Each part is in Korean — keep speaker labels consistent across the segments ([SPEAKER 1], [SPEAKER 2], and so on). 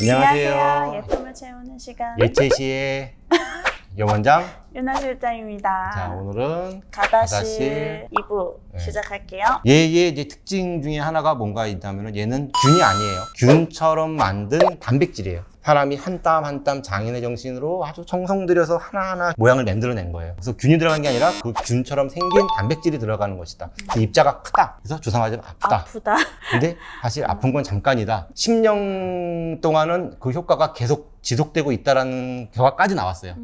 [SPEAKER 1] 안녕하세요.
[SPEAKER 2] 예쁨을 채우는 시간
[SPEAKER 1] 예채시의 염원장.
[SPEAKER 2] 윤아실장입니다.
[SPEAKER 1] 자, 오늘은
[SPEAKER 2] 가다실 2부 시작할게요.
[SPEAKER 1] 얘의 이제 특징 중에 하나가 뭔가 있다면 얘는 균이 아니에요. 균처럼 만든 단백질이에요. 사람이 한 땀 한 땀 장인의 정신으로 아주 정성 들여서 하나하나 모양을 만들어낸 거예요. 그래서 균이 들어간 게 아니라 그 균처럼 생긴 단백질이 들어가는 것이다. 그 입자가 크다. 그래서 주사 맞으면 아프다. 근데 사실 아픈 건 잠깐이다. 10년 동안은 그 효과가 계속 지속되고 있다라는 결과까지 나왔어요.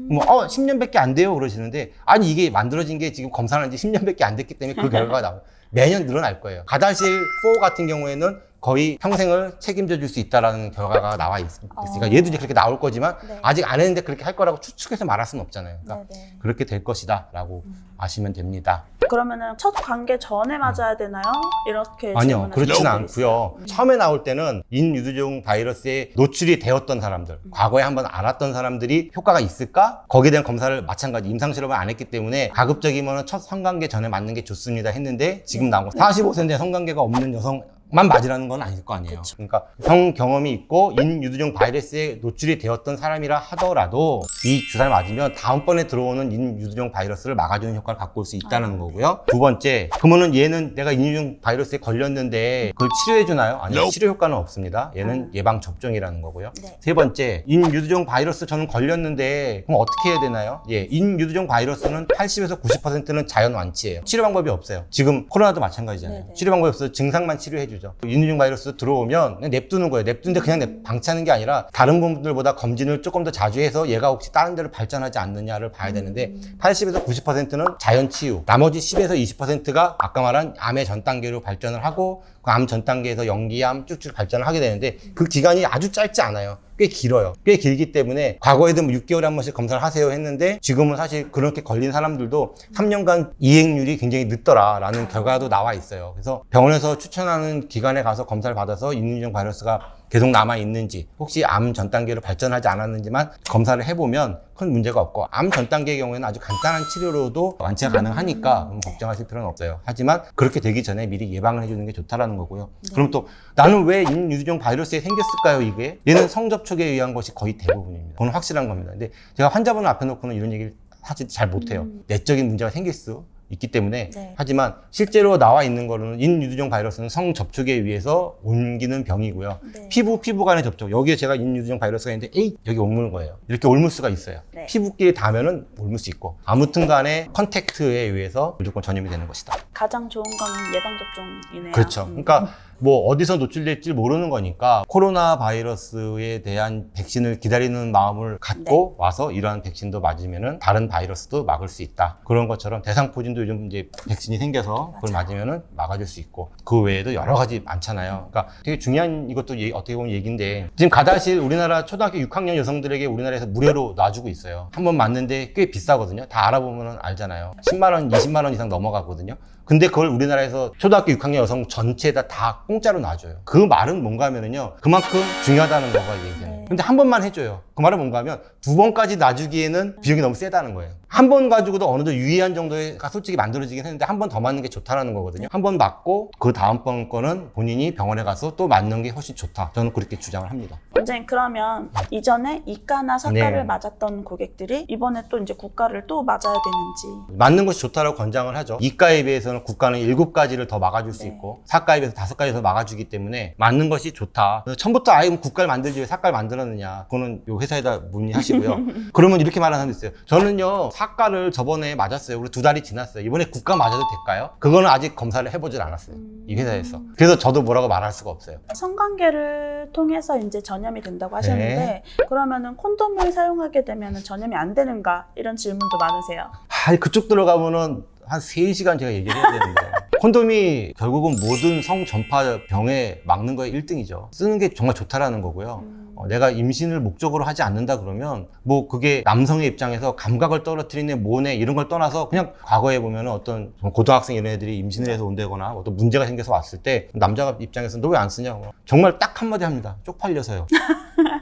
[SPEAKER 1] 10년밖에 안 돼요 그러시는데, 아니 이게 만들어진 게 지금 검사한 지 10년밖에 안 됐기 때문에 그 결과가 나와요. 매년 늘어날 거예요. 가다실 4 같은 경우에는 거의 평생을 책임져 줄 수 있다라는 결과가 나와 있으니까 얘도 이제 그렇게 나올 거지만 아직 안 했는데 그렇게 할 거라고 추측해서 말할 수는 없잖아요. 그러니까 그렇게 될 것이다 라고 아시면 됩니다.
[SPEAKER 2] 그러면은 첫 관계 전에 맞아야 되나요? 이렇게
[SPEAKER 1] 아니요, 그렇지는 않고요.
[SPEAKER 2] 있어요.
[SPEAKER 1] 처음에 나올 때는 인유두종 바이러스에 노출이 되었던 사람들, 과거에 한번 알았던 사람들이 효과가 있을까? 거기에 대한 검사를 마찬가지 임상실험을 안 했기 때문에 가급적이면 첫 성관계 전에 맞는 게 좋습니다 했는데, 지금 나온 거 45세인데 성관계가 없는 여성만 맞으라는 건 아닐 거 아니에요. 그러니까 성 경험이 있고 인유두종 바이러스에 노출이 되었던 사람이라 하더라도 이 주사를 맞으면 다음번에 들어오는 인유두종 바이러스를 막아주는 효과를 갖고 올 수 있다는 거고요. 두 번째, 그러면은 얘는 내가 인유두종 바이러스에 걸렸는데 그걸 치료해 주나요? 아니요, 치료 효과는 없습니다. 얘는 예방 접종이라는 거고요. 세 번째, 인유두종 바이러스 저는 걸렸는데 그럼 어떻게 해야 되나요? 인유두종 바이러스는 80에서 90%는 자연 완치예요. 치료 방법이 없어요. 지금 코로나도 마찬가지잖아요. 치료 방법이 없어서 증상만 치료해 주죠. 인유두종 바이러스 들어오면 그냥 냅두는 거예요. 냅두는데 그냥 방치하는 게 아니라 다른 분들보다 검진을 조금 더 자주 해서 얘가 혹시 다른 데로 발전하지 않느냐를 봐야 되는데, 80에서 90%는 자연 치유, 나머지 10에서 20%가 아까 말한 암의 전 단계로 발전을 하고 그 암 전 단계에서 연기암 쭉쭉 발전을 하게 되는데 그 기간이 아주 짧지 않아요. 꽤 길어요. 꽤 길기 때문에 과거에도 6개월에 한 번씩 검사를 하세요 했는데, 지금은 사실 그렇게 걸린 사람들도 3년간 이행률이 굉장히 늦더라라는 결과도 나와 있어요. 그래서 병원에서 추천하는 기관에 가서 검사를 받아서 인유두종 바이러스가 계속 남아있는지, 혹시 암 전 단계로 발전하지 않았는지만 검사를 해보면 큰 문제가 없고, 암 전 단계의 경우에는 아주 간단한 치료로도 완치가 가능하니까 걱정하실 필요는 없어요. 하지만 그렇게 되기 전에 미리 예방을 해주는 게 좋다라는 거고요. 그럼 또 나는 왜 인유두종 바이러스에 생겼을까요? 이게 얘는 성접촉에 의한 것이 거의 대부분입니다. 그건 확실한 겁니다. 근데 제가 환자분을 앞에 놓고는 이런 얘기를 사실 잘 못해요. 내적인 문제가 생길 수 있기 때문에. 하지만 실제로 나와 있는 거는 인유두종 바이러스는 성접촉에 의해서 옮기는 병이고요. 피부 간의 접촉, 여기에 제가 인유두종 바이러스가 있는데 여기 옮는 거예요. 이렇게 옮을 수가 있어요. 피부끼리 닿으면은 옮을 수 있고, 아무튼 간에 컨택트에 의해서 무조건 전염이 되는 것이다.
[SPEAKER 2] 가장 좋은 건 예방접종이네요.
[SPEAKER 1] 그렇죠. 그러니까 뭐 어디서 노출될지 모르는 거니까 코로나 바이러스에 대한 백신을 기다리는 마음을 갖고 와서 이러한 백신도 맞으면은 다른 바이러스도 막을 수 있다. 그런 것처럼 대상포진도 요즘 이제 백신이 생겨서 그걸 맞으면은 막아줄 수 있고, 그 외에도 여러 가지 많잖아요. 그러니까 되게 중요한, 이것도 어떻게 보면 얘기인데, 지금 가다실 우리나라 초등학교 6학년 여성들에게 우리나라에서 무료로 놔주고 있어요. 한 번 맞는데 꽤 비싸거든요. 다 알아보면 알잖아요. 10만 원, 20만 원 이상 넘어가거든요. 근데 그걸 우리나라에서 초등학교 6학년 여성 전체에다 다 공짜로 놔줘요. 그 말은 뭔가 하면은요, 그만큼 중요하다는 거가 얘기되는. 근데 한 번만 해줘요. 그 말은 뭔가 하면 2번까지 놔주기에는 비용이 너무 세다는 거예요. 한 번 가지고도 어느 정도 유의한 정도가 솔직히 만들어지긴 했는데 한 번 더 맞는 게 좋다라는 거거든요. 한 번 맞고 그 다음번 거는 본인이 병원에 가서 또 맞는 게 훨씬 좋다. 저는 그렇게 주장을 합니다.
[SPEAKER 2] 원장님, 그러면 이전에 이과나 석가를 맞았던 고객들이 이번에 또 이제 국가를 또 맞아야 되는지.
[SPEAKER 1] 맞는 것이 좋다라고 권장을 하죠. 이과에 비해서는 국가는 7가지를 더 막아줄 수 있고, 사과에 비해서 5가지 더 막아주기 때문에 맞는 것이 좋다. 그래서 처음부터 아예 국가를 만들지 왜 사과를 만들었느냐, 그거는 요 회사에다 문의하시고요. 그러면 이렇게 말하는 사람도 있어요. 저는요, 사과를 저번에 맞았어요. 우리 2달이 지났어요. 이번에 국가 맞아도 될까요? 그거는 아직 검사를 해보질 않았어요. 이 회사에서. 그래서 저도 뭐라고 말할 수가 없어요.
[SPEAKER 2] 성관계를 통해서 이제 전염이 된다고 하셨는데, 그러면은 콘돔을 사용하게 되면 전염이 안 되는가? 이런 질문도 많으세요.
[SPEAKER 1] 그쪽 들어가면은 한 3시간 제가 얘기를 해야 되는데 콘돔이 결국은 모든 성전파 병에 막는 거에 1등이죠. 쓰는 게 정말 좋다라는 거고요. 내가 임신을 목적으로 하지 않는다 그러면 뭐 그게 남성의 입장에서 감각을 떨어뜨리네 뭐네 이런 걸 떠나서, 그냥 과거에 보면 어떤 고등학생 이런 애들이 임신을 해서 온다거나 어떤 문제가 생겨서 왔을 때 남자 입장에서 너 왜 안 쓰냐고 정말 딱 한마디 합니다. 쪽팔려서요.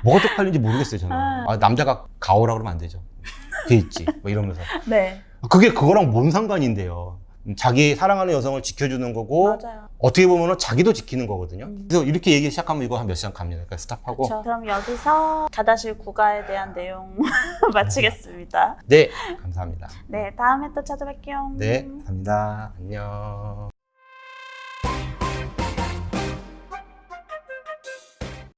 [SPEAKER 1] 뭐가 쪽팔린지 모르겠어요 저는. 남자가 가오라 그러면 안 되죠. 그게 있지 뭐 이러면서. 그게 그거랑 뭔 상관인데요. 자기 사랑하는 여성을 지켜주는 거고
[SPEAKER 2] 맞아요.
[SPEAKER 1] 어떻게 보면 자기도 지키는 거거든요.
[SPEAKER 2] 음.
[SPEAKER 1] 그래서 이렇게 얘기 시작하면 이거 한 몇 시간 갑니다. 그러니까 스탑하고.
[SPEAKER 2] 그렇죠. 그럼 여기서 자다실 구가에 대한 내용 마치겠습니다.
[SPEAKER 1] 네, 감사합니다.
[SPEAKER 2] 네, 다음에 또 찾아뵐게요.
[SPEAKER 1] 네, 감사합니다. 안녕.